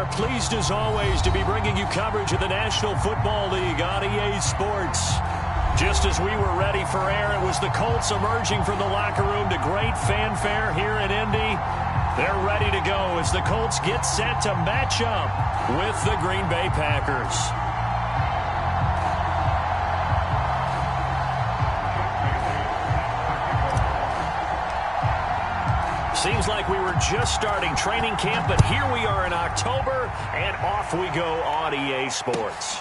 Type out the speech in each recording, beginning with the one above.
are pleased as always to be bringing you coverage of the National Football League on EA Sports. Just as we were ready for air, it was the Colts emerging from the locker room to great fanfare here in Indy. They're ready to go as the Colts get set to match up with the Green Bay Packers. Seems like we were just starting training camp, but here we are in October, and off we go on EA Sports.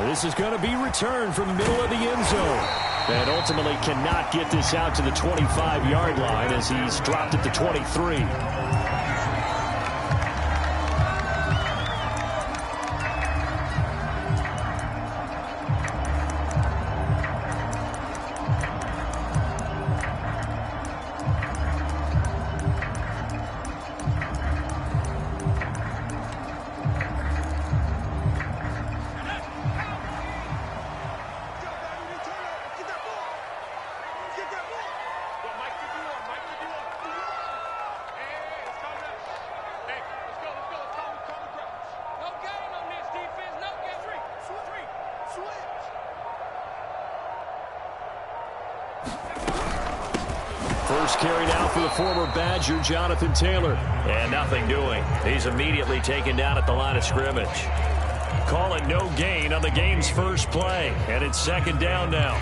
This is going to be returned from the middle of the end zone. And ultimately cannot get this out to the 25-yard line as he's dropped at the 23. First carry now for the former Badger, Jonathan Taylor. And nothing doing. He's immediately taken down at the line of scrimmage. Call it no gain on the game's first play. And it's second down now.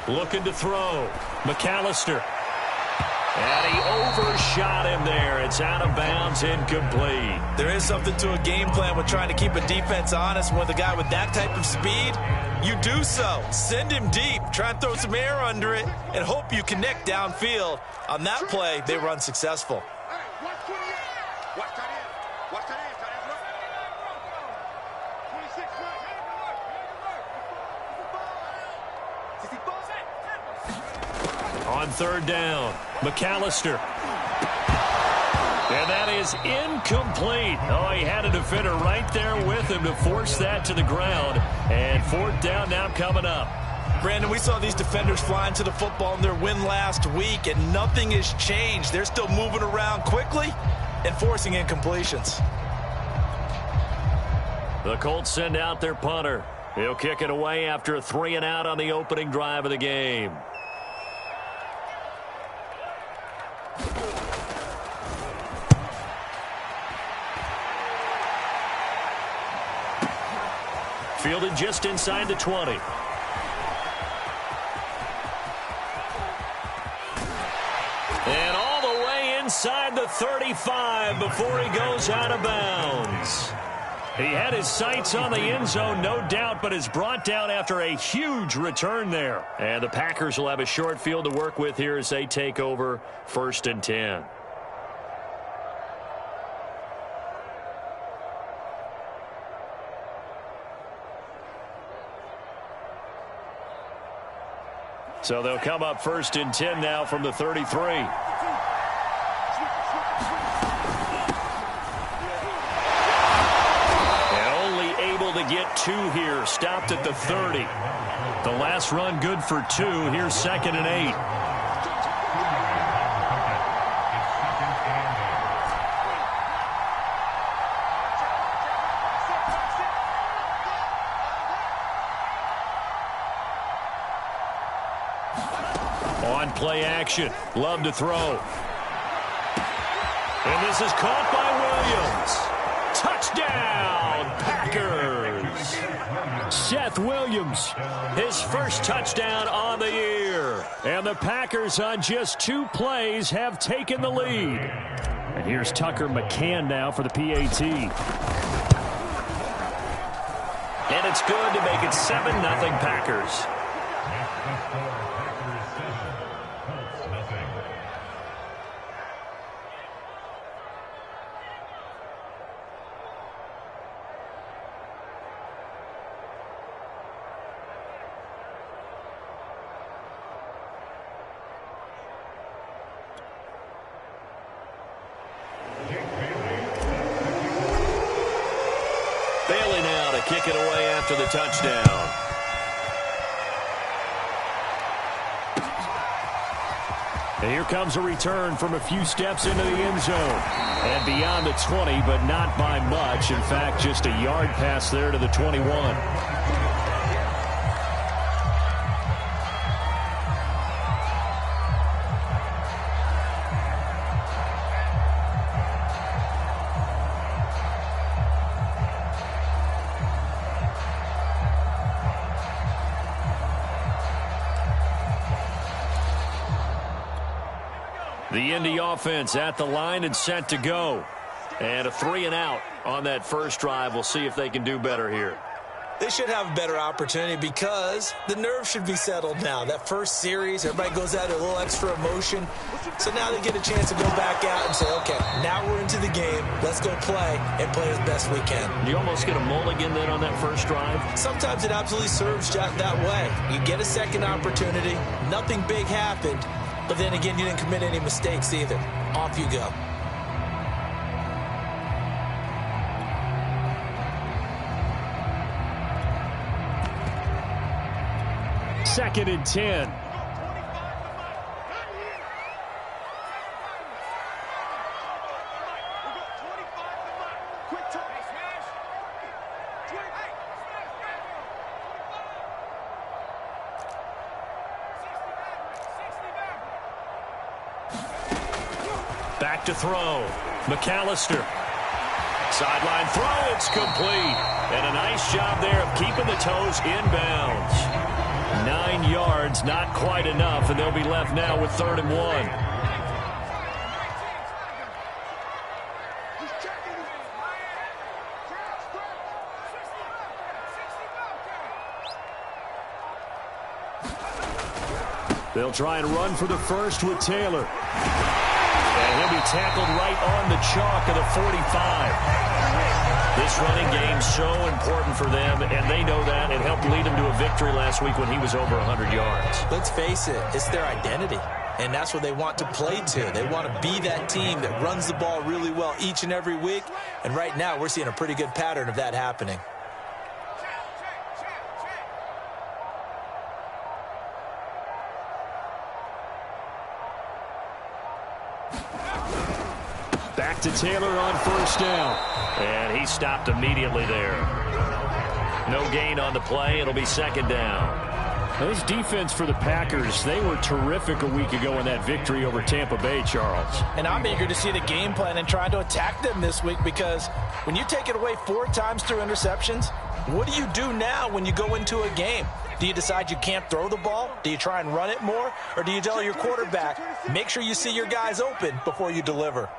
Looking to throw. McAllister. And he overshot him there. It's out of bounds, incomplete. There is something to a game plan with trying to keep a defense honest. With a guy with that type of speed, you do so. Send him deep. Try and throw some air under it and hope you connect downfield. On that play, they were unsuccessful. On third down, McAllister. And that is incomplete. Oh, he had a defender right there with him to force that to the ground. And fourth down now coming up. Brandon, we saw these defenders flying to the football in their win last week, and nothing has changed. They're still moving around quickly and forcing incompletions. The Colts send out their punter. He'll kick it away after a 3-and-out on the opening drive of the game. Fielded just inside the 20. And all the way inside the 35 before he goes out of bounds. He had his sights on the end zone, no doubt, but is brought down after a huge return there. And the Packers will have a short field to work with here as they take over 1st and 10. So they'll come up 1st and 10 now from the 33. And only able to get 2 here. Stopped at the 30. The last run good for 2. Here's 2nd and 8. On play action. Love to throw. And this is caught by Williams. Touchdown, Packers. Seth Williams, his first touchdown on the year. And the Packers on just 2 plays have taken the lead. And here's Tucker McCann now for the PAT. And it's good to make it 7-0 Packers. kick it away after the touchdown. And here comes a return from a few steps into the end zone. And beyond the 20, but not by much. In fact, just a yard pass there to the 21. The Indy offense at the line and set to go. And a 3-and-out on that first drive. We'll see if they can do better here. They should have a better opportunity because the nerves should be settled now. That first series, everybody goes out a little extra emotion. So now they get a chance to go back out and say, okay, now we're into the game. Let's go play and play as best we can. You almost get a mulligan then on that first drive? Sometimes it absolutely serves that way. You get a second opportunity. Nothing big happened. But then again, you didn't commit any mistakes either. Off you go. Second and 10. Back to throw. McAllister. Sideline throw. It's complete. And a nice job there of keeping the toes inbounds. 9 yards, not quite enough, and they'll be left now with 3rd and 1. They'll try and run for the first with Taylor. And he'll be tackled right on the chalk of the 45. This running game so important for them, and they know that. It helped lead them to a victory last week when he was over 100 yards. Let's face it, it's their identity, and that's what they want to play to. They want to be that team that runs the ball really well each and every week, and right now we're seeing a pretty good pattern of that happening. Back to Taylor on first down. And he stopped immediately there. No gain on the play. It'll be 2nd down. This defense for the Packers, they were terrific a week ago in that victory over Tampa Bay, Charles. And I'm eager to see the game plan and trying to attack them this week, because when you take it away 4 times through interceptions, what do you do now when you go into a game? Do you decide you can't throw the ball? Do you try and run it more? Or do you tell your quarterback, make sure you see your guys open before you deliver?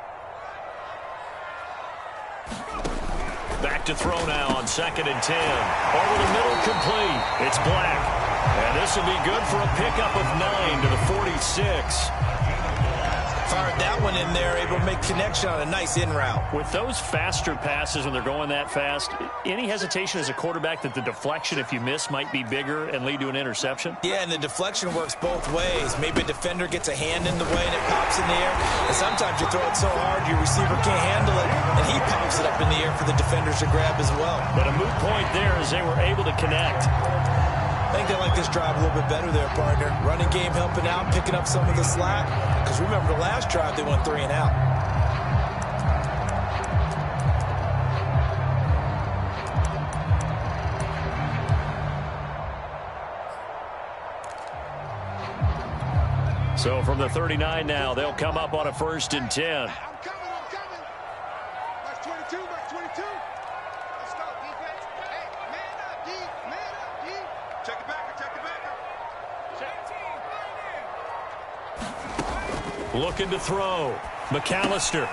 Back to throw now on 2nd and 10. Over the middle, complete. It's Black. And this will be good for a pickup of 9 to the 46. Fired that one in there, able to make connection on a nice in route. With those faster passes when they're going that fast, any hesitation as a quarterback that the deflection, if you miss, might be bigger and lead to an interception? Yeah, and the deflection works both ways. Maybe a defender gets a hand in the way and it pops in the air. And sometimes you throw it so hard your receiver can't handle it, and he pops it up in the air for the defenders to grab as well. But a moot point there as they were able to connect. I think they like this drive a little bit better there, partner. Running game helping out, picking up some of the slack. Because remember, the last drive they went 3 and out. So from the 39 now, they'll come up on a 1st and 10. I'm coming. That's 22, that's 22. Let's go, defense. Hey, man up, D. Check it back, check it back. Looking to throw. McAllister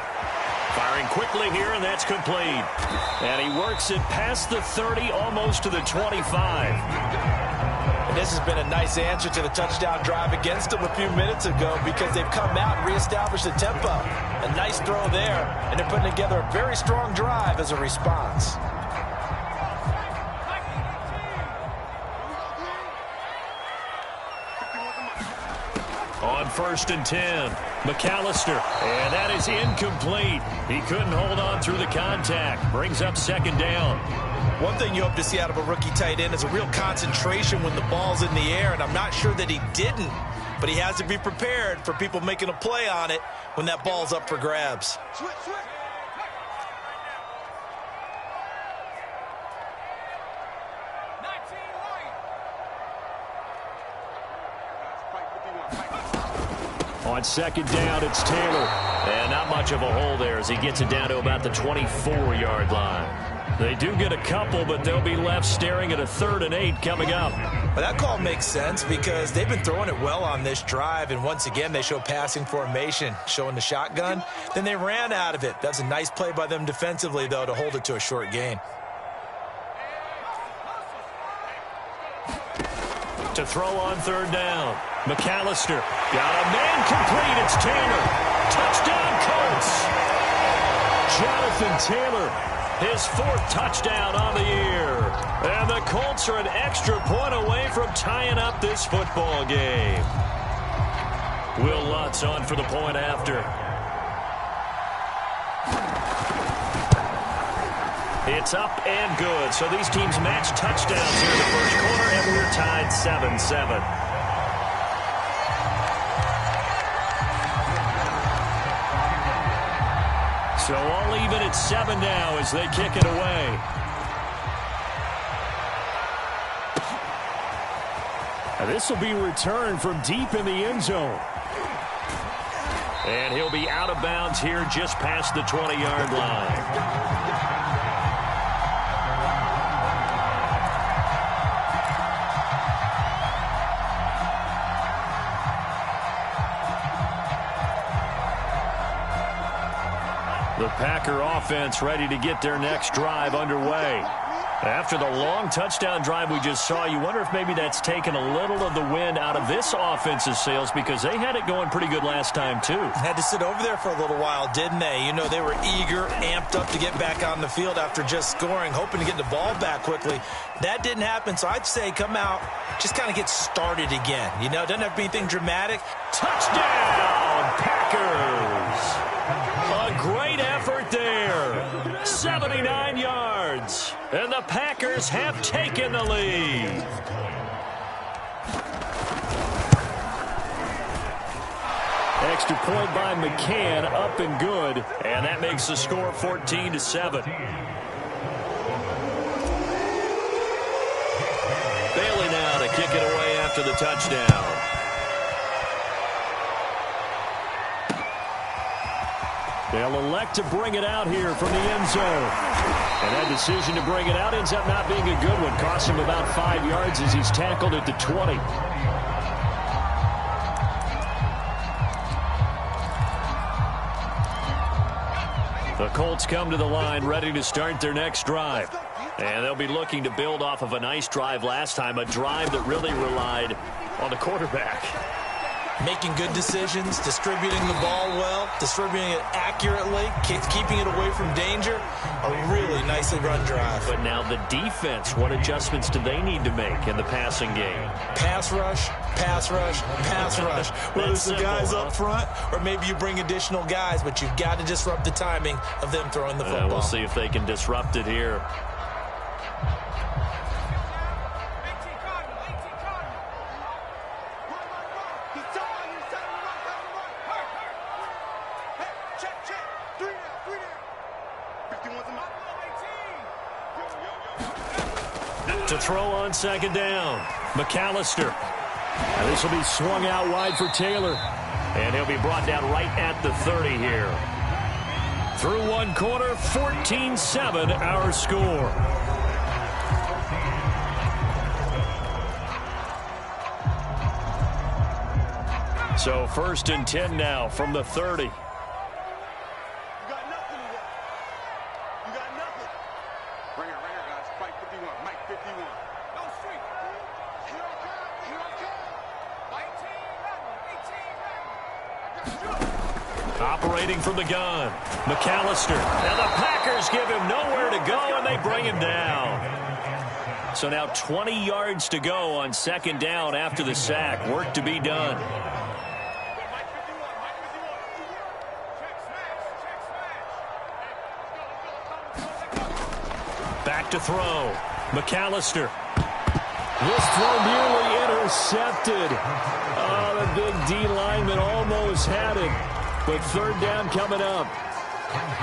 firing quickly here, and that's complete. And he works it past the 30, almost to the 25. And this has been a nice answer to the touchdown drive against them a few minutes ago, because they've come out and reestablished the tempo. A nice throw there, and they're putting together a very strong drive as a response. On 1st and 10. McAllister, and that is incomplete. He couldn't hold on through the contact. Brings up 2nd down. One thing you hope to see out of a rookie tight end is a real concentration when the ball's in the air, and I'm not sure that he didn't, but he has to be prepared for people making a play on it when that ball's up for grabs. Switch, switch. On 2nd down, it's Taylor. And not much of a hole there as he gets it down to about the 24-yard line. They do get a couple, but they'll be left staring at a 3rd and 8 coming up. But that call makes sense because they've been throwing it well on this drive, and once again they show passing formation, showing the shotgun. Then they ran out of it. That's a nice play by them defensively, though, to hold it to a short gain. To throw on 3rd down. McAllister got a man complete. It's Taylor. Touchdown, Colts. Jonathan Taylor, his 4th touchdown on the year. And the Colts are an extra point away from tying up this football game. Will Lutz on for the point after. It's up and good. So these teams match touchdowns here in the 1st quarter, and we're tied 7-7. So all even at 7 now as they kick it away. and this will be returned from deep in the end zone. And he'll be out of bounds here just past the 20-yard line. The Packer offense ready to get their next drive underway. After the long touchdown drive we just saw, you wonder if maybe that's taken a little of the wind out of this offense's sails, because they had it going pretty good last time, too. Had to sit over there for a little while, didn't they? You know, they were eager, amped up to get back on the field after just scoring, hoping to get the ball back quickly. That didn't happen, so I'd say come out, just kind of get started again. You know, it doesn't have to be anything dramatic. Touchdown, Packers! A great effort there. 79 yards. And the Packers have taken the lead. Extra point by McCann, up and good. And that makes the score 14-7. Bailey now to kick it away after the touchdown. They'll elect to bring it out here from the end zone. And that decision to bring it out ends up not being a good one. Costs him about 5 yards as he's tackled at the 20. The Colts come to the line ready to start their next drive. And they'll be looking to build off of a nice drive last time, a drive that really relied on the quarterback. Making good decisions, distributing the ball well, distributing it accurately, keeping it away from danger. A really nicely run drive. But now the defense, what adjustments do they need to make in the passing game? Pass rush, pass rush, pass rush. Whether it's the guys up front or maybe you bring additional guys, but you've got to disrupt the timing of them throwing the football. We'll see if they can disrupt it here. To throw on second down, McAllister. Now this will be swung out wide for Taylor. And he'll be brought down right at the 30 here. Through one quarter, 14-7 our score. So 1st and 10 now from the 30. Operating from the gun, McAllister. And the Packers give him nowhere to go, and they bring him down. So now 20 yards to go on second down after the sack. Work to be done. Back to throw. McAllister. This throw nearly intercepted. Oh, the big D lineman almost had it. But third down coming up.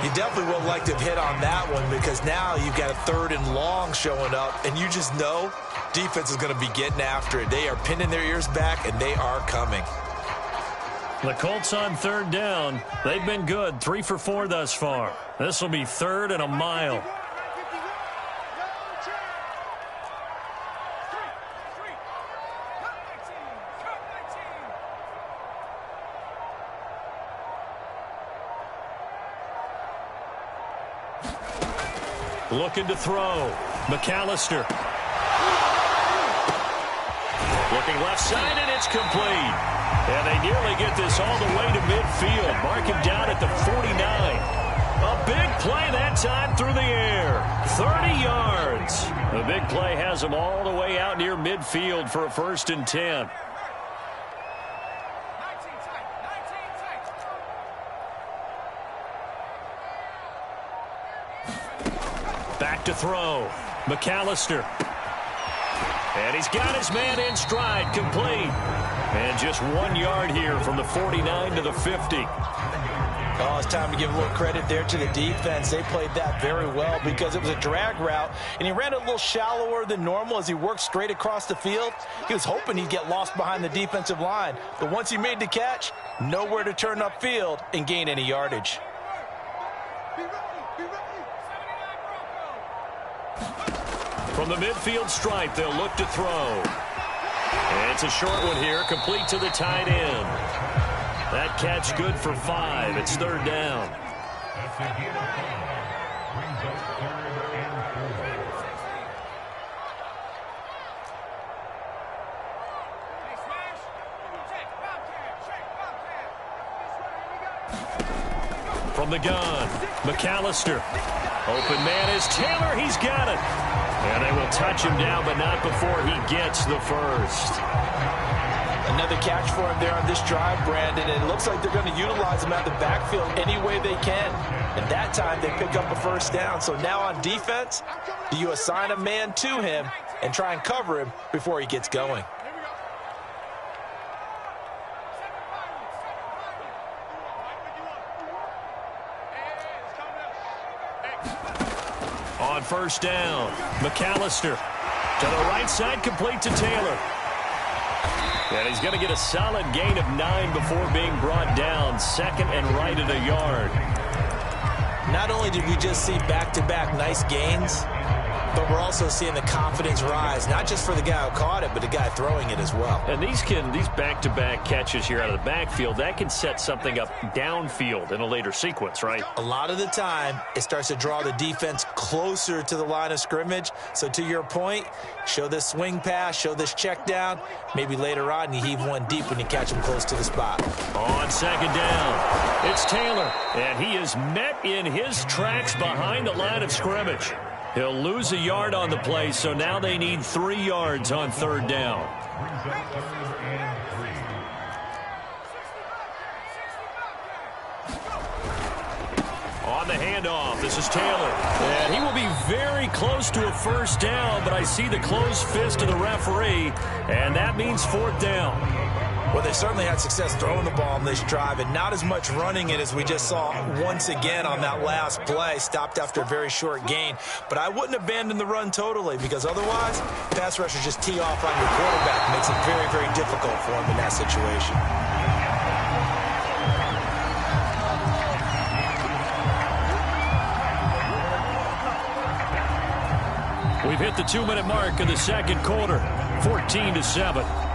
You definitely would like to have hit on that one because now you've got a 3rd and long showing up, and you just know defense is going to be getting after it. They are pinning their ears back, and they are coming. The Colts on third down. They've been good, 3 for 4 thus far. This will be 3rd and a mile. Looking to throw. McAllister. Looking left side, and it's complete. And they nearly get this all the way to midfield. Mark him down at the 49. A big play that time through the air. 30 yards. The big play has him all the way out near midfield for a 1st and 10. Back to throw. McAllister. And he's got his man in stride, complete. And just 1 yard here from the 49 to the 50. Oh, it's time to give a little credit there to the defense. They played that very well because it was a drag route, and he ran a little shallower than normal as he worked straight across the field. He was hoping he'd get lost behind the defensive line, but once he made the catch, nowhere to turn upfield and gain any yardage. From the midfield stripe, they'll look to throw. And it's a short one here, complete to the tight end. That catch good for 5. It's 3rd down. From the gun, McAllister. Open man is Taylor. He's got it. And they will touch him down, but not before he gets the first. Another catch for him there on this drive, Brandon. And it looks like they're going to utilize him out of the backfield any way they can. And that time they pick up a 1st down. So now on defense, do you assign a man to him and try and cover him before he gets going? On 1st down, McAllister to the right side, complete to Taylor. And he's going to get a solid gain of 9 before being brought down. 2nd and right at a yard. Not only did we just see back-to-back nice gains, but we're also seeing the confidence rise, not just for the guy who caught it, but the guy throwing it as well. And these back-to-back catches here out of the backfield, that can set something up downfield in a later sequence, right? A lot of the time, it starts to draw the defense closer to the line of scrimmage. So to your point, show this swing pass, show this check down. Maybe later on you heave one deep when you catch him close to the spot. On 2nd down, it's Taylor, and he is met in his tracks behind the line of scrimmage. He'll lose a yard on the play, so now they need 3 yards on 3rd down. On the handoff, this is Taylor. And he will be very close to a 1st down, but I see the closed fist of the referee, and that means 4th down. Well, they certainly had success throwing the ball on this drive and not as much running it as we just saw once again on that last play. Stopped after a very short gain. But I wouldn't abandon the run totally because otherwise, pass rushers just tee off on your quarterback. Makes it very, very difficult for him in that situation. We've hit the 2-minute mark of the 2nd quarter, 14-7.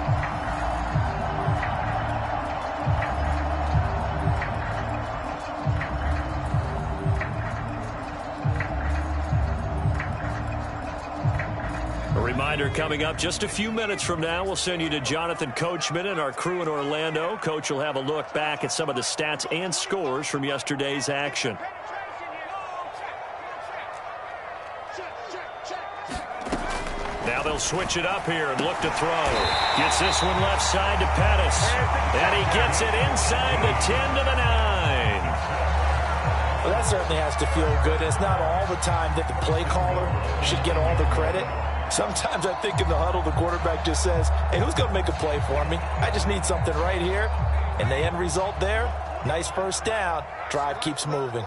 Reminder coming up just a few minutes from now, we'll send you to Jonathan Coachman and our crew in Orlando. Coach will have a look back at some of the stats and scores from yesterday's action. Now they'll switch it up here and look to throw. Gets this one left side to Pettis. And he gets it inside the 10 to the 9. Well, That certainly has to feel good. It's not all the time that the play caller should get all the credit. Sometimes I think in the huddle, the quarterback just says, hey, who's going to make a play for me? I just need something right here. And the end result there, nice first down. Drive keeps moving.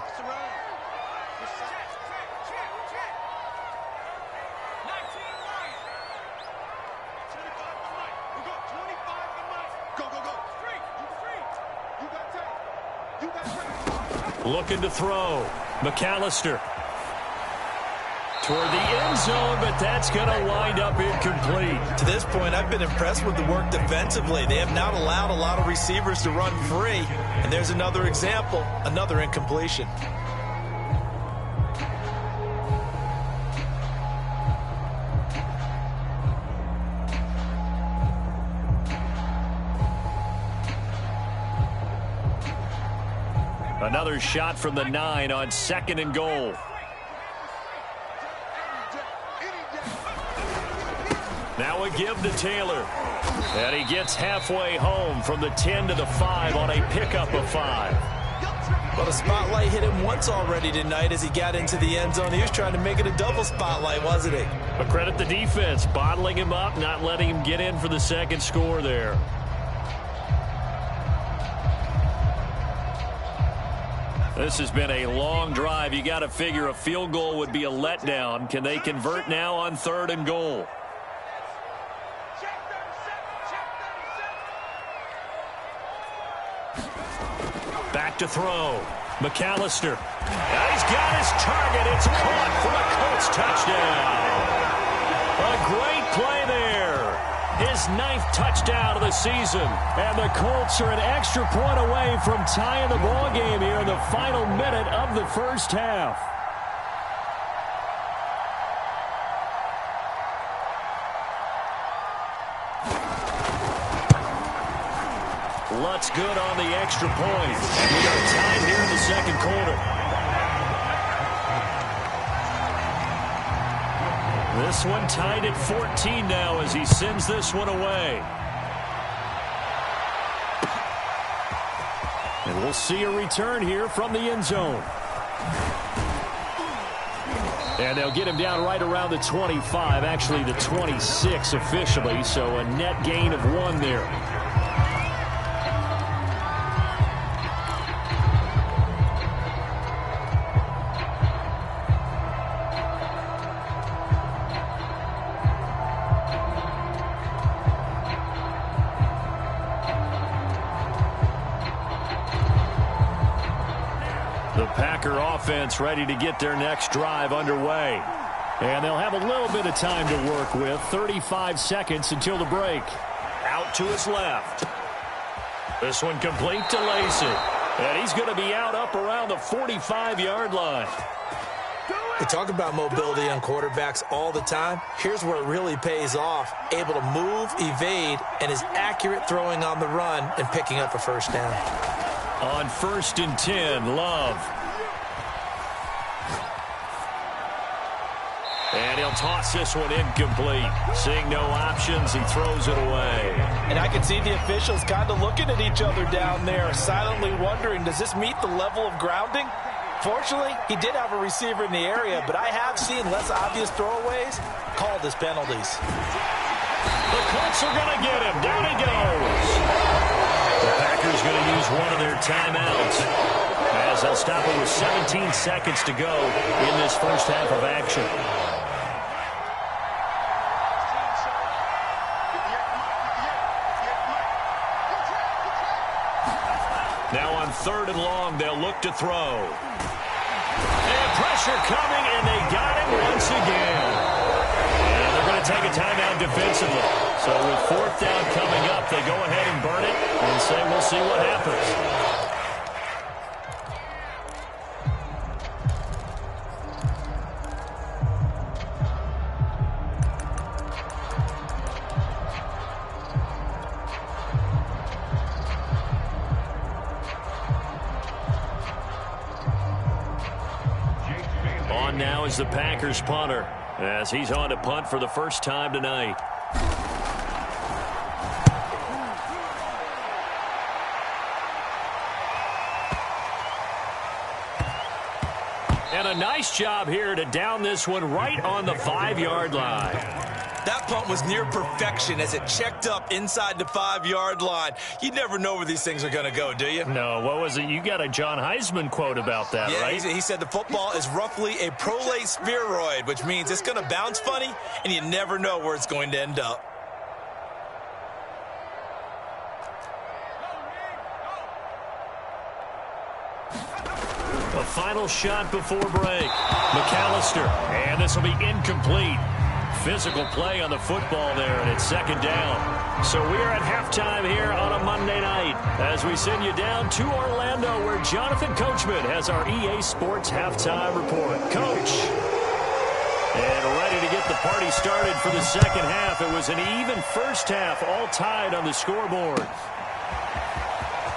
Looking to throw. McAllister. Toward the end zone, but that's going to wind up incomplete. To this point, I've been impressed with the work defensively. They have not allowed a lot of receivers to run free. And there's another example, another incompletion. Another shot from the 9 on 2nd and goal. Now a give to Taylor. And he gets halfway home from the 10 to the 5 on a pickup of 5. Well, the spotlight hit him once already tonight as he got into the end zone. He was trying to make it a double spotlight, wasn't he? But credit the defense, bottling him up, not letting him get in for the second score there. This has been a long drive. You got to figure a field goal would be a letdown. Can they convert now on 3rd and goal? Back to throw. McAllister. He's got his target. It's caught for a Colts touchdown. A great play there. His 9th touchdown of the season. And the Colts are an extra point away from tying the ball game here in the final minute of the first half. Lutz good on the extra point. And we are tied here in the second quarter. This one tied at 14 now as he sends this one away. And we'll see a return here from the end zone. And they'll get him down right around the 25, actually the 26 officially, so a net gain of 1 there. Offense ready to get their next drive underway. And they'll have a little bit of time to work with. 35 seconds until the break. Out to his left. This one complete to Lacey. And he's going to be out up around the 45-yard line. We talk about mobility on quarterbacks all the time. Here's where it really pays off. Able to move, evade, and is accurate throwing on the run and picking up a first down. On 1st and 10, Love. And he'll toss this one incomplete. Seeing no options, he throws it away. And I can see the officials kind of looking at each other down there, silently wondering, does this meet the level of grounding? Fortunately, he did have a receiver in the area, but I have seen less obvious throwaways called as penalties. The Colts are going to get him. Down he goes. The Packers going to use one of their timeouts as they'll stop it with 17 seconds to go in this first half of action. Now on 3rd and long, they'll look to throw. And pressure coming, and they got him once again. And they're going to take a timeout defensively. So with 4th down coming up, they go ahead and burn it and say we'll see what happens. Now is the Packers punter as he's on to punt for the first time tonight. And a nice job here to down this one right on the 5-yard line. That punt was near perfection as it checked up inside the 5-yard line. You never know where these things are going to go, do you? No, what was it? You got a John Heisman quote about that, yeah, right? He said the football is roughly a prolate spheroid, which means it's going to bounce funny, and you never know where it's going to end up. A final shot before break. McAllister, and this will be incomplete. Physical play on the football there, and it's second down. So we are at halftime here on a Monday night as we send you down to Orlando where Jonathan Coachman has our EA Sports halftime report. Coach. And ready to get the party started for the second half. It was an even first half, all tied on the scoreboard.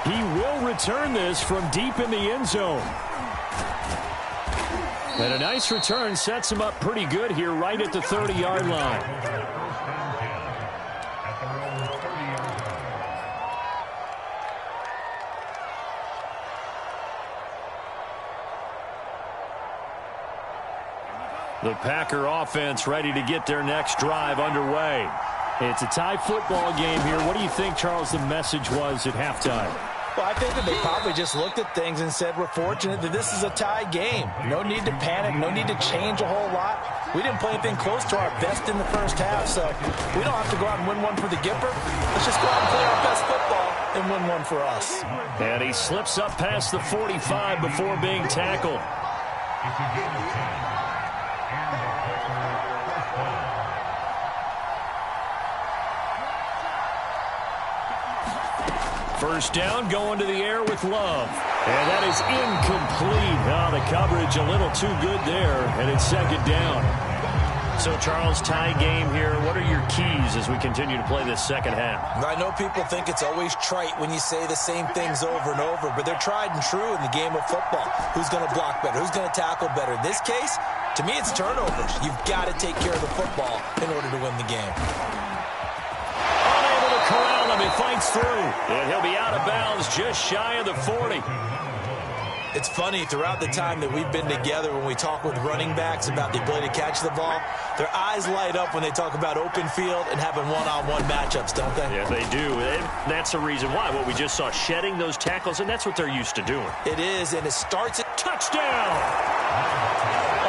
He will return this from deep in the end zone. And a nice return sets him up pretty good here right at the 30-yard line. The Packer offense ready to get their next drive underway. It's a tie football game here. What do you think, Charles, the message was at halftime? Well, I think that they probably just looked at things and said, we're fortunate that this is a tie game. No need to panic. No need to change a whole lot. We didn't play anything close to our best in the first half, so we don't have to go out and win one for the Gipper. Let's just go out and play our best football and win one for us. And he slips up past the 45 before being tackled. First down, going to the air with Love. And that is incomplete. Oh, the coverage a little too good there, and it's second down. So, Charles, tie game here. What are your keys as we continue to play this second half? I know people think it's always trite when you say the same things over and over, but they're tried and true in the game of football. Who's going to block better? Who's going to tackle better? In this case, to me, it's turnovers. You've got to take care of the football in order to win the game. Corral him, he fights through, and he'll be out of bounds just shy of the 40. It's funny, throughout the time that we've been together, when we talk with running backs about the ability to catch the ball, their eyes light up when they talk about open field and having one-on-one matchups, don't they? Yeah, they do. And that's the reason why. What we just saw, shedding those tackles, and that's what they're used to doing. It is, and it starts at touchdown.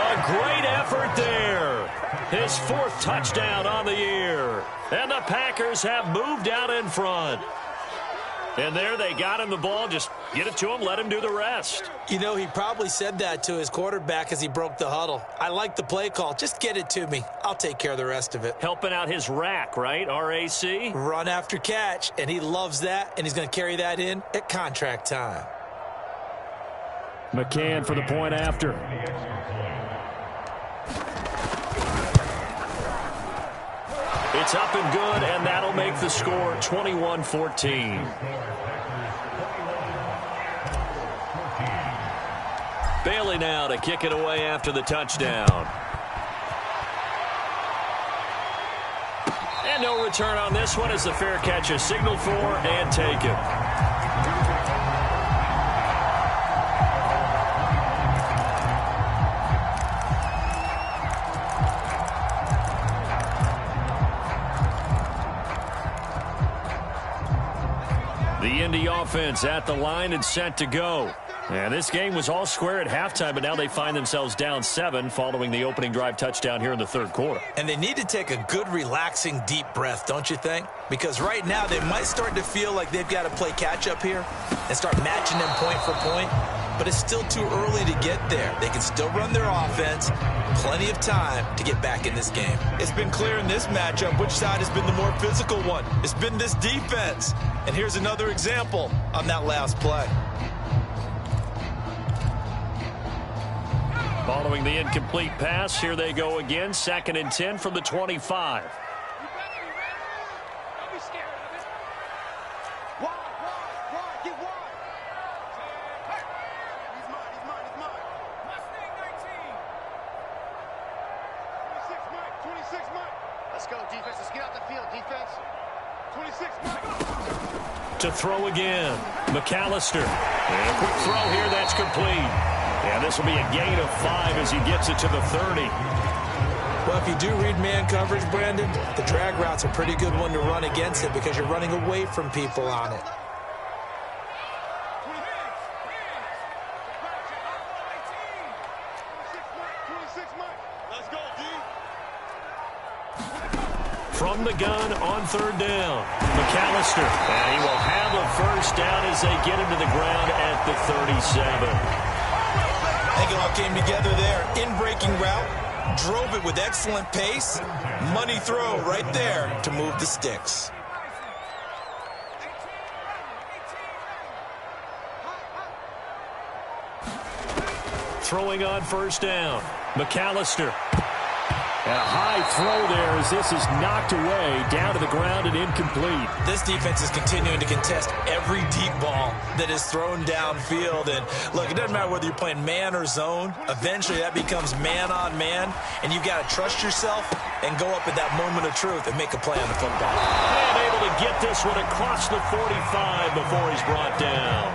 A great effort there. His fourth touchdown on the year. And the Packers have moved out in front. And there they got him the ball. Just get it to him, let him do the rest. You know, he probably said that to his quarterback as he broke the huddle. I like the play call. Just get it to me. I'll take care of the rest of it. Helping out his rack, right? R-A-C? Run after catch. And he loves that, and he's going to carry that in at contract time. McCann for the point after. It's up and good, and that'll make the score 21-14. Bailey now to kick it away after the touchdown. And no return on this one as the fair catch is signaled for and taken. The Indy offense at the line and set to go. And this game was all square at halftime, but now they find themselves down 7 following the opening drive touchdown here in the third quarter. And they need to take a good, relaxing, deep breath, don't you think? Because right now they might start to feel like they've got to play catch-up here and start matching them point for point. But it's still too early to get there. They can still run their offense. Plenty of time to get back in this game. It's been clear in this matchup which side has been the more physical one. It's been this defense. And here's another example on that last play. Following the incomplete pass, here they go again. 2nd and 10 from the 25. Let's go, defense. Let's get out the field, defense. 26. To throw again. McAllister. And a quick throw here. That's complete. And this will be a gain of 5 as he gets it to the 30. Well, if you do read man coverage, Brandon, the drag route's a pretty good one to run against it because you're running away from people on it. From the gun on third down, McAllister. And he will have a first down as they get him to the ground at the 37. I think it all came together there. In-breaking route, drove it with excellent pace. Money throw right there to move the sticks. Throwing on first down, McAllister. And a high throw there as this is knocked away, down to the ground and incomplete. This defense is continuing to contest every deep ball that is thrown downfield. And look, it doesn't matter whether you're playing man or zone. Eventually that becomes man on man, and you've got to trust yourself and go up at that moment of truth and make a play on the football. And able to get this one across the 45 before he's brought down.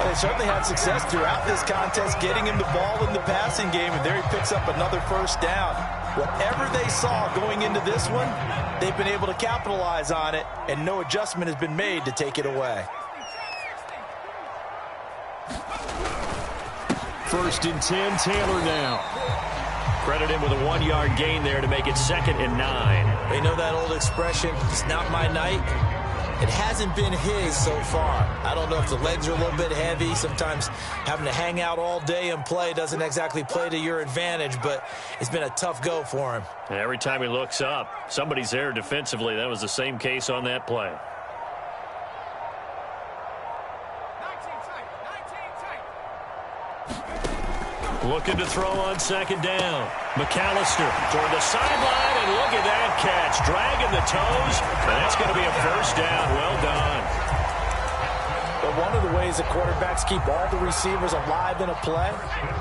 They certainly had success throughout this contest getting him the ball in the passing game, and there he picks up another first down. Whatever they saw going into this one, they've been able to capitalize on it, and no adjustment has been made to take it away. First and 10, Taylor now. Credit him with a 1-yard gain there to make it 2nd and 9. They know that old expression, it's not my night. It hasn't been his so far. I don't know if the legs are a little bit heavy. Sometimes having to hang out all day and play doesn't exactly play to your advantage, but it's been a tough go for him. And every time he looks up, somebody's there defensively. That was the same case on that play. Looking to throw on 2nd down. McAllister toward the sideline, and look at that catch. Dragging the toes, and that's going to be a first down. Well done. But one of the ways that quarterbacks keep all the receivers alive in a play,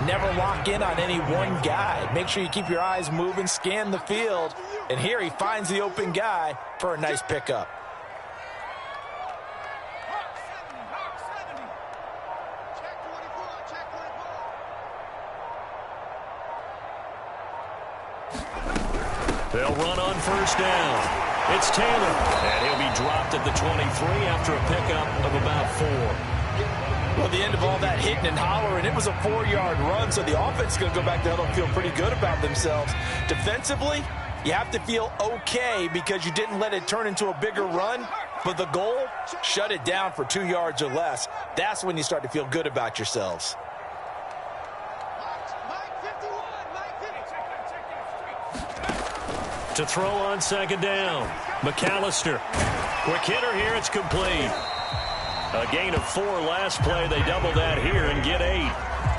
never lock in on any one guy. Make sure you keep your eyes moving, scan the field, and here he finds the open guy for a nice pickup. They'll run on first down. It's Taylor, and he'll be dropped at the 23 after a pickup of about 4. Well, the end of all that hitting and hollering, it was a 4-yard run, so the offense is going to go back to huddle and feel pretty good about themselves. Defensively, you have to feel okay because you didn't let it turn into a bigger run, but the goal, shut it down for 2 yards or less. That's when you start to feel good about yourselves. To throw on 2nd down, McAllister. Quick hitter here, it's complete. A gain of 4 last play. They double that here and get 8.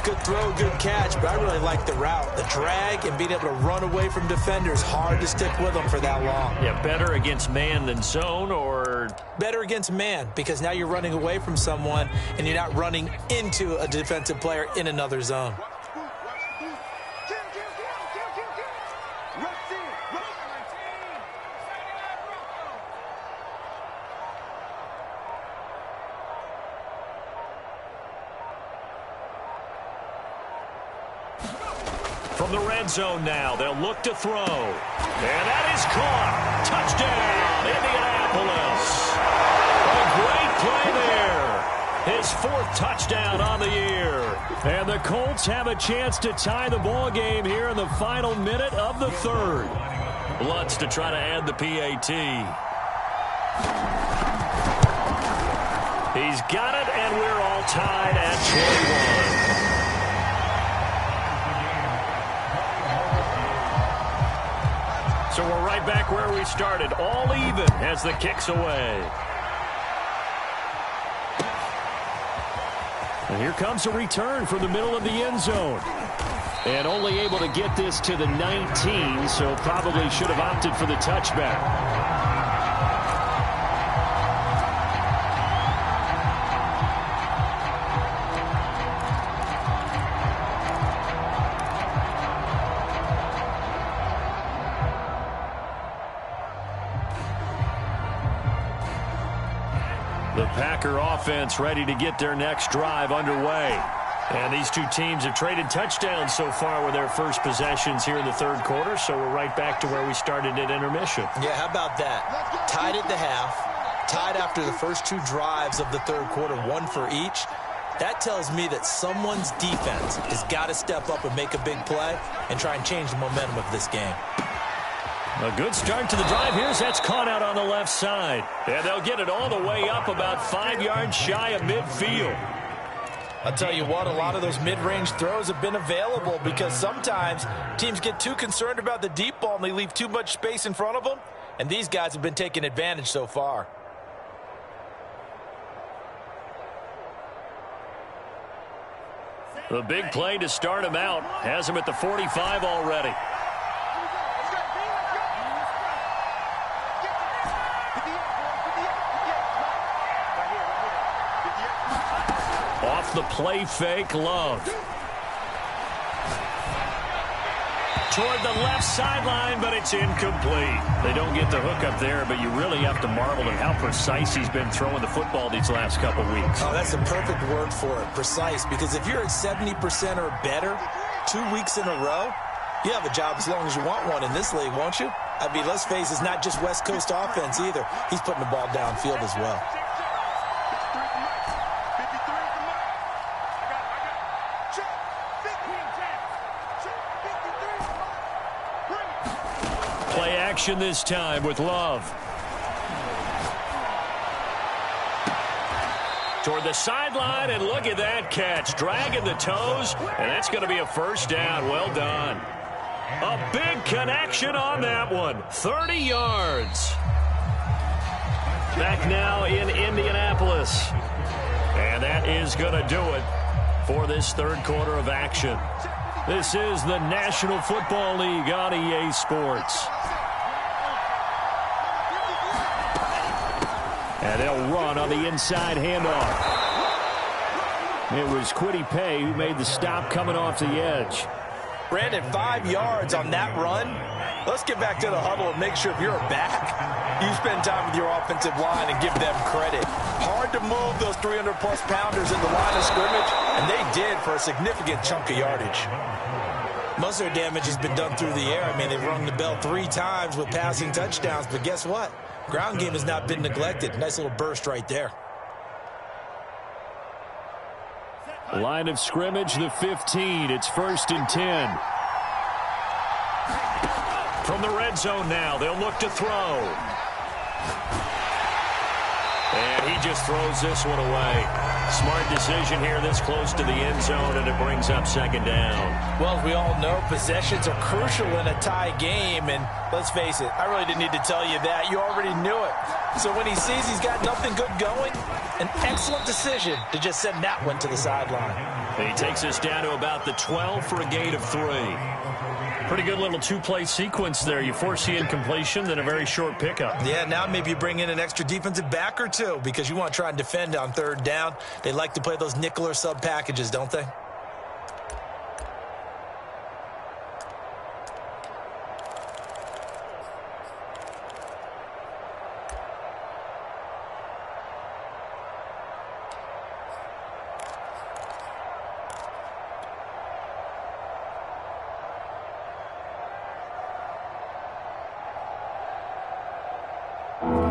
Good throw, good catch, but I really like the route. The drag and being able to run away from defenders, hard to stick with them for that long. Yeah, better against man than zone, or? Better against man, because now you're running away from someone and you're not running into a defensive player in another zone. From the red zone now, they'll look to throw. And that is caught. Touchdown, Indianapolis. A great play there. His 4th touchdown on the year. And the Colts have a chance to tie the ball game here in the final minute of the 3rd. Lutz to try to add the PAT. He's got it, and we're all tied at 21. So we're right back where we started, all even as the kick's away. And here comes a return from the middle of the end zone. And only able to get this to the 19, so probably should have opted for the touchback. The Packer offense ready to get their next drive underway. And these two teams have traded touchdowns so far with their first possessions here in the third quarter, so we're right back to where we started at intermission. Yeah, how about that? Tied at the half, tied after the first two drives of the third quarter, one for each. That tells me that someone's defense has got to step up and make a big play and try and change the momentum of this game. A good start to the drive. That's caught out on the left side. And they'll get it all the way up about 5 yards shy of midfield. I'll tell you what, a lot of those mid-range throws have been available because sometimes teams get too concerned about the deep ball and they leave too much space in front of them. And these guys have been taking advantage so far. The big play to start him out has him at the 45 already. Off the play fake, Love. Toward the left sideline, but it's incomplete. They don't get the hook up there, but you really have to marvel at how precise he's been throwing the football these last couple weeks. Oh, that's a perfect word for it, precise, because if you're at 70% or better 2 weeks in a row, you have a job as long as you want one in this league, won't you? I mean, let's face it, it's not just West Coast offense either. He's putting the ball downfield as well. Play action this time with Love. Toward the sideline, and look at that catch. Dragging the toes, and that's going to be a first down. Well done. A big connection on that one. 30 yards. Back now in Indianapolis. And that is going to do it for this third quarter of action. This is the National Football League on EA Sports. And they'll run on the inside handoff. It was Kwity Paye who made the stop coming off the edge. Brandon, 5 yards on that run. Let's get back to the huddle and make sure if you're back, you spend time with your offensive line and give them credit. Hard to move those 300-plus pounders in the line of scrimmage, and they did for a significant chunk of yardage. Most of their damage has been done through the air. I mean, they've rung the bell 3 times with passing touchdowns, but guess what? Ground game has not been neglected. Nice little burst right there. Line of scrimmage, the 15. It's 1st and 10. From the red zone now, they'll look to throw. And he just throws this one away. Smart decision here this close to the end zone, and it brings up 2nd down. Well, as we all know, possessions are crucial in a tie game, and let's face it, I really didn't need to tell you that. You already knew it. So when he sees he's got nothing good going, an excellent decision to just send that one to the sideline. He takes us down to about the 12 for a gain of 3. Pretty good little 2-play sequence there. You force the incompletion, then a very short pickup. Yeah, now maybe you bring in an extra defensive back or two because you want to try and defend on 3rd down. They like to play those nickel or sub packages, don't they?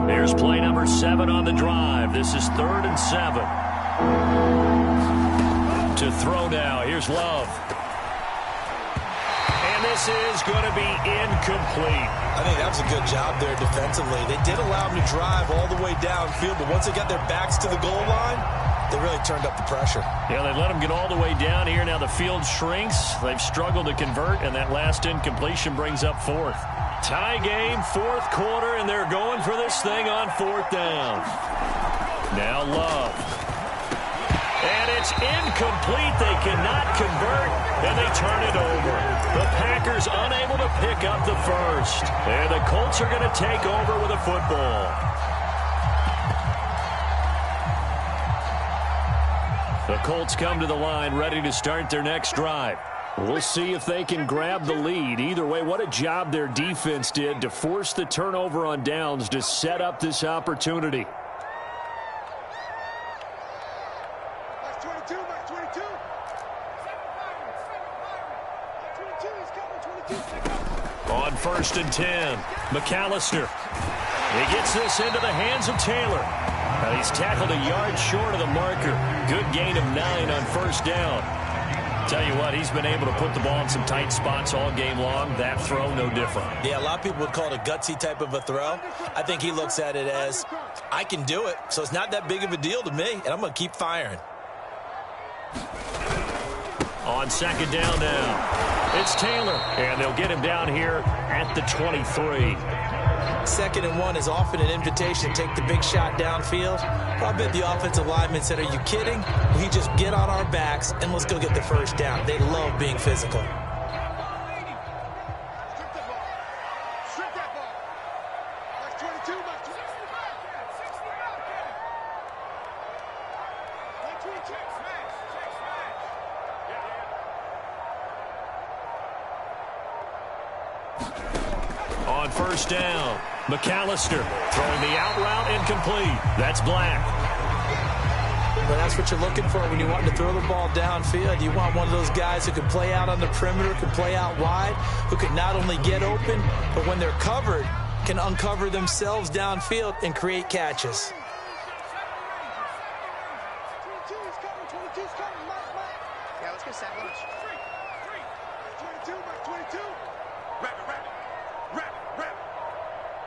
Here's play number 7 on the drive. This is 3rd and 7. To throw now. Here's Love. And this is going to be incomplete. I think that was a good job there defensively. They did allow him to drive all the way downfield, but once they got their backs to the goal line, they really turned up the pressure. Yeah, they let him get all the way down here. Now the field shrinks. They've struggled to convert, and that last incompletion brings up 4th. Tie game, 4th quarter, and they're going for this thing on 4th down. Now Love. And it's incomplete. They cannot convert, and they turn it over. The Packers unable to pick up the first. And the Colts are going to take over with a football. The Colts come to the line ready to start their next drive. We'll see if they can grab the lead. Either way, what a job their defense did to force the turnover on downs to set up this opportunity. Max 22, Max 22. On 1st and 10, McAllister. He gets this into the hands of Taylor. Now he's tackled a yard short of the marker. Good gain of 9 on 1st down. Tell you what, he's been able to put the ball in some tight spots all game long. That throw, no different. Yeah, a lot of people would call it a gutsy type of a throw. I think he looks at it as, I can do it, so it's not that big of a deal to me, and I'm going to keep firing. On 2nd down now, it's Taylor, and they'll get him down here at the 23. 2nd and 1 is often an invitation to take the big shot downfield. I bet the offensive lineman said, are you kidding? We just get on our backs and let's go get the 1st down. They love being physical. On 1st down, McAllister throwing the out route incomplete. That's Black. But that's what you're looking for when you want to throw the ball downfield. You want one of those guys who can play out on the perimeter, can play out wide, who can not only get open, but when they're covered, can uncover themselves downfield and create catches. Yeah, let's go sack lunch. 22, Mike 22. Wrap it.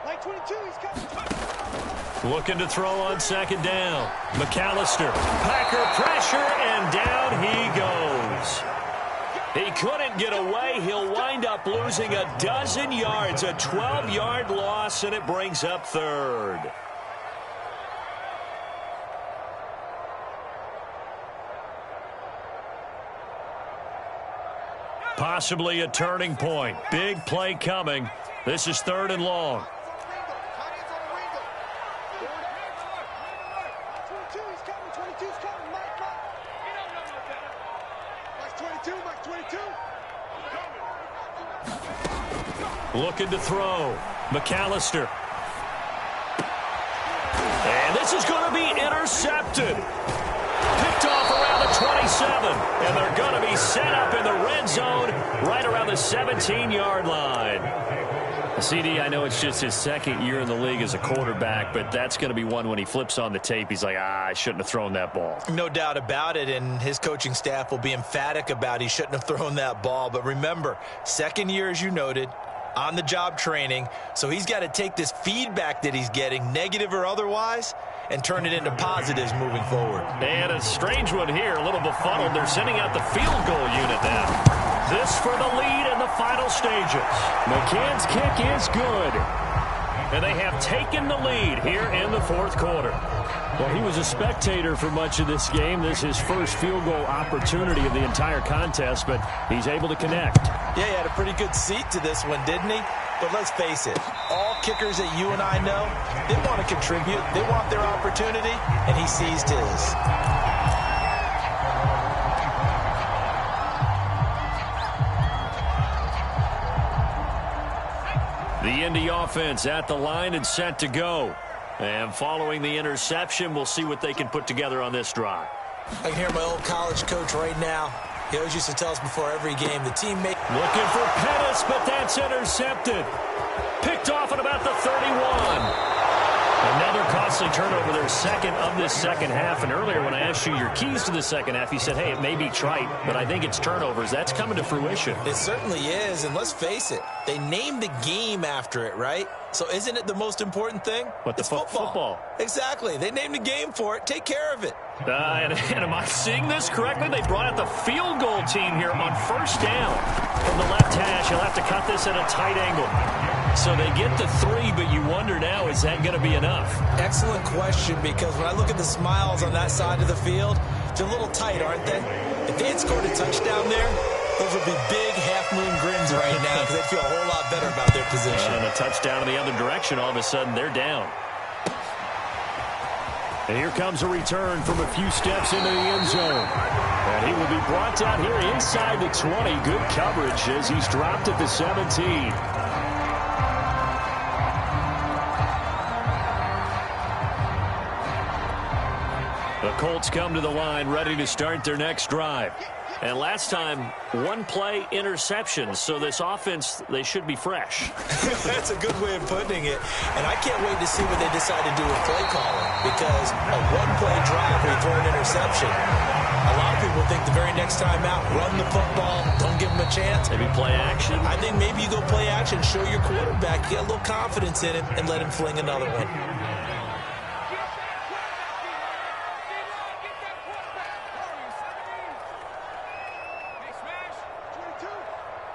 Mike 22, he's coming. Looking to throw on 2nd down. McAllister, Packer pressure, and down he goes. He couldn't get away. He'll wind up losing a dozen yards, a 12-yard loss, and it brings up 3rd. Possibly a turning point. Big play coming. This is 3rd and long. Looking to throw. McAllister. And this is going to be intercepted. Picked off around the 27. And they're going to be set up in the red zone right around the 17-yard line. CD, I know it's just his 2nd year in the league as a quarterback, but that's going to be one when he flips on the tape. He's like, I shouldn't have thrown that ball. No doubt about it, and his coaching staff will be emphatic about he shouldn't have thrown that ball. But remember, 2nd year, as you noted, on-the-job training, so he's got to take this feedback that he's getting, negative or otherwise, and turn it into positives moving forward. And a strange one here, a little befuddled. They're sending out the field goal unit now. This for the lead in the final stages. McCann's kick is good. And they have taken the lead here in the 4th quarter. Well, he was a spectator for much of this game. This is his first field goal opportunity of the entire contest, but he's able to connect. Yeah, he had a pretty good seat to this one, didn't he? But let's face it, all kickers that you and I know, they want to contribute. They want their opportunity, and he seized his. The Indy offense at the line and set to go. And following the interception, we'll see what they can put together on this drive. I can hear my old college coach right now. He always used to tell us before every game, the teammate. Looking for Pettis, but that's intercepted. Picked off at about the 31. Another costly turnover, their 2nd of this 2nd half. And earlier when I asked you your keys to the 2nd half, you said, hey, it may be trite, but I think it's turnovers. That's coming to fruition. It certainly is, and let's face it, they named the game after it, right? So isn't it the most important thing? What, the football? Exactly. They named a game for it. Take care of it. And am I seeing this correctly? They brought out the field goal team here on 1st down. From the left hash, you'll have to cut this at a tight angle. So they get the 3, but you wonder now, is that going to be enough? Excellent question, because when I look at the smiles on that side of the field, they're a little tight, aren't they? If they had scored a touchdown there, those would be big half-moon grins right now because they'd feel a whole lot better about their position. And a touchdown in the other direction, all of a sudden they're down. And here comes a return from a few steps into the end zone. And he will be brought down here inside the 20. Good coverage as he's dropped at the 17. The Colts come to the line ready to start their next drive. And last time, one play interception. So this offense, they should be fresh. That's a good way of putting it. And I can't wait to see what they decide to do with play calling. Because a one-play drive where you throw an interception, a lot of people think the very next time out, run the football, don't give them a chance. Maybe play action. I think maybe you go play action, show your quarterback, get a little confidence in him, and let him fling another one.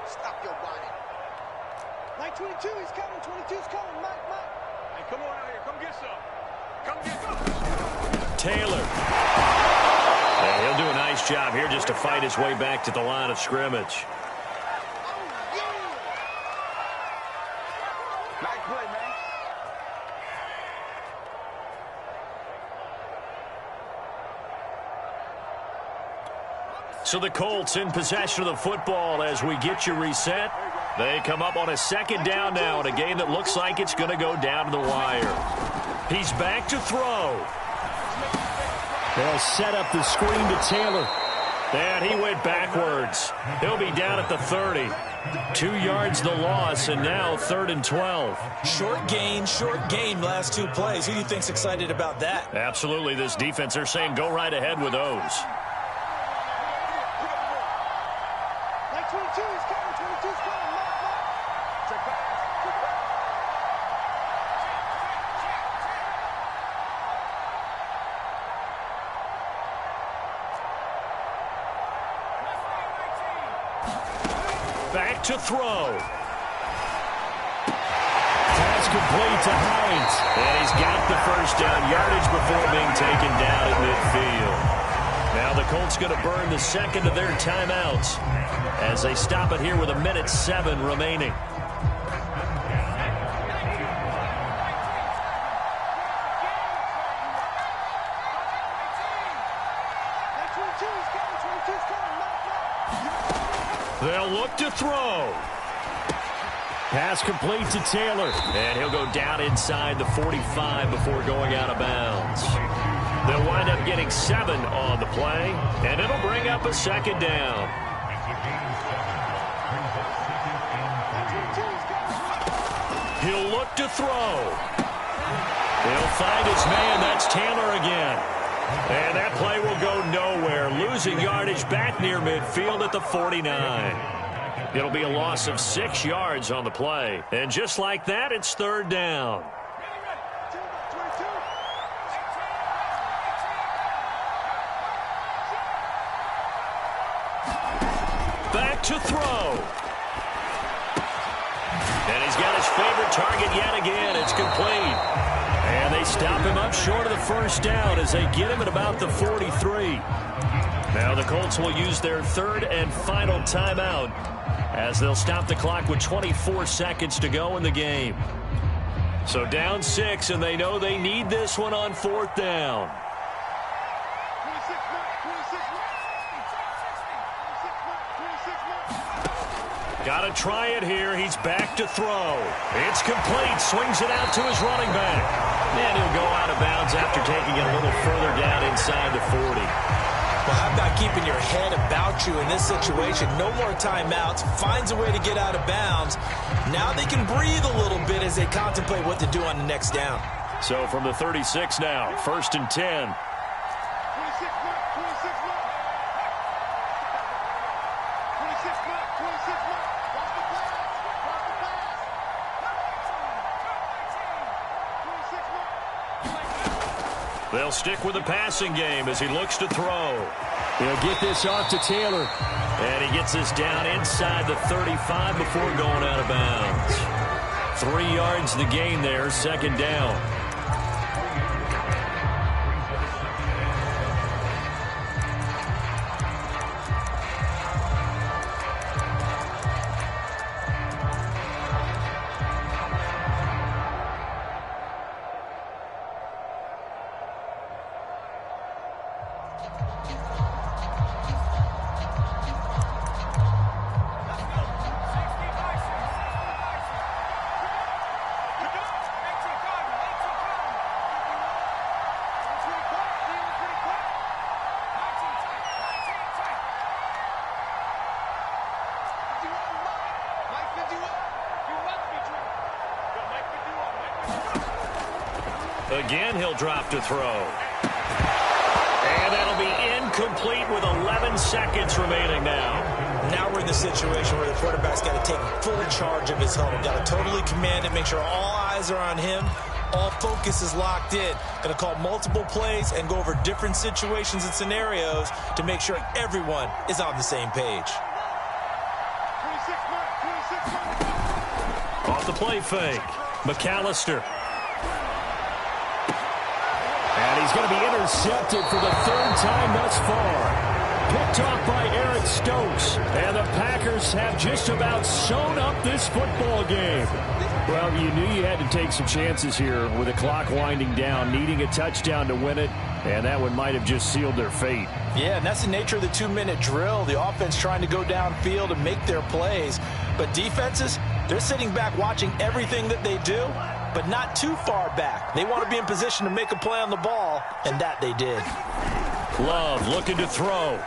Stop your whining. 922, he's coming. 22's coming. Mike. Hey, come on out here. Come get some. Come get some. Taylor. And he'll do a nice job here just to fight his way back to the line of scrimmage. Nice play, man. So the Colts in possession of the football as we get you reset. They come up on a second down now in a game that looks like it's going to go down to the wire. He's back to throw. They'll set up the screen to Taylor. And he went backwards. He'll be down at the 30. 2 yards the loss, and now 3rd and 12. Short gain last 2 plays. Who do you think's excited about that? Absolutely, this defense, they're saying go right ahead with those. 922, he's coming. 22's coming. Mike. Check back. Back to throw. Pass complete to Hines. And he's got the first down yardage before being taken down at midfield. Now the Colts going to burn the second of their timeouts as they stop it here with 1:07 remaining. They'll look to throw. Pass complete to Taylor. And he'll go down inside the 45 before going out of bounds. They'll wind up getting 7 on the play, and it'll bring up a second down. He'll look to throw. He'll find his man. That's Taylor again. And that play will go nowhere. Losing yardage back near midfield at the 49. It'll be a loss of 6 yards on the play. And just like that, it's 3rd down. Back to throw. And he's got his favorite target yet again. It's complete. And they stop him up short of the first down as they get him at about the 43. Now the Colts will use their 3rd and final timeout as they'll stop the clock with 24 seconds to go in the game. So down 6, and they know they need this one on 4th down. Got to try it here. He's back to throw. It's complete. Swings it out to his running back. And he'll go out of bounds after taking it a little further down inside the 40. Well, how about keeping your head about you in this situation? No more timeouts. Finds a way to get out of bounds. Now they can breathe a little bit as they contemplate what to do on the next down. So from the 36 now, 1st and 10. They'll stick with the passing game as he looks to throw. He'll get this off to Taylor. And he gets this down inside the 35 before going out of bounds. 3 yards the gain there, 2nd down. Again, he'll drop to throw. And that'll be incomplete with 11 seconds remaining now. Now we're in the situation where the quarterback's got to take full charge of his huddle. Got to totally command it, make sure all eyes are on him. All focus is locked in. Going to call multiple plays and go over different situations and scenarios to make sure everyone is on the same page. 26, Off the play fake. McAllister. And he's going to be intercepted for the third time thus far. Picked off by Eric Stokes. And the Packers have just about sewn up this football game. Well, you knew you had to take some chances here with the clock winding down, needing a touchdown to win it, and that one might have just sealed their fate. Yeah, and that's the nature of the 2-minute drill. The offense trying to go downfield and make their plays. But defenses, they're sitting back watching everything that they do, but not too far back. They want to be in position to make a play on the ball, and that they did. Love looking to throw.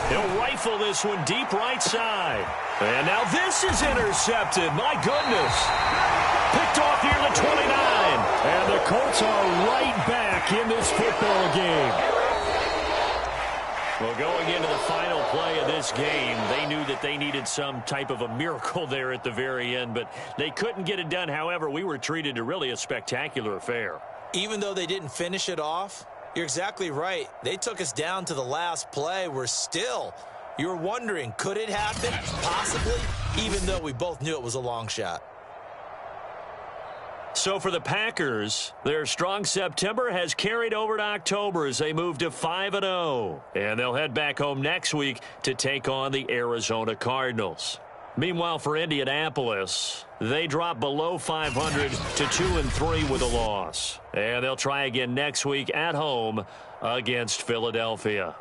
He'll rifle this one deep right side. And now this is intercepted. My goodness. Picked off near the 29. And the Colts are right back in this football game. Well, going into the final play of this game, they knew that they needed some type of a miracle there at the very end, but they couldn't get it done. However, we were treated to really a spectacular affair. Even though they didn't finish it off, you're exactly right. They took us down to the last play. You're wondering, could it happen? Possibly, even though we both knew it was a long shot. So for the Packers, their strong September has carried over to October as they move to 5-0. And they'll head back home next week to take on the Arizona Cardinals. Meanwhile, for Indianapolis, they drop below 500 to 2-3 with a loss. And they'll try again next week at home against Philadelphia.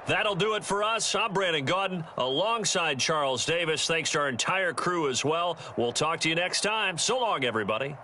That'll do it for us. I'm Brandon Gaudin alongside Charles Davis. Thanks to our entire crew as well. We'll talk to you next time. So long, everybody.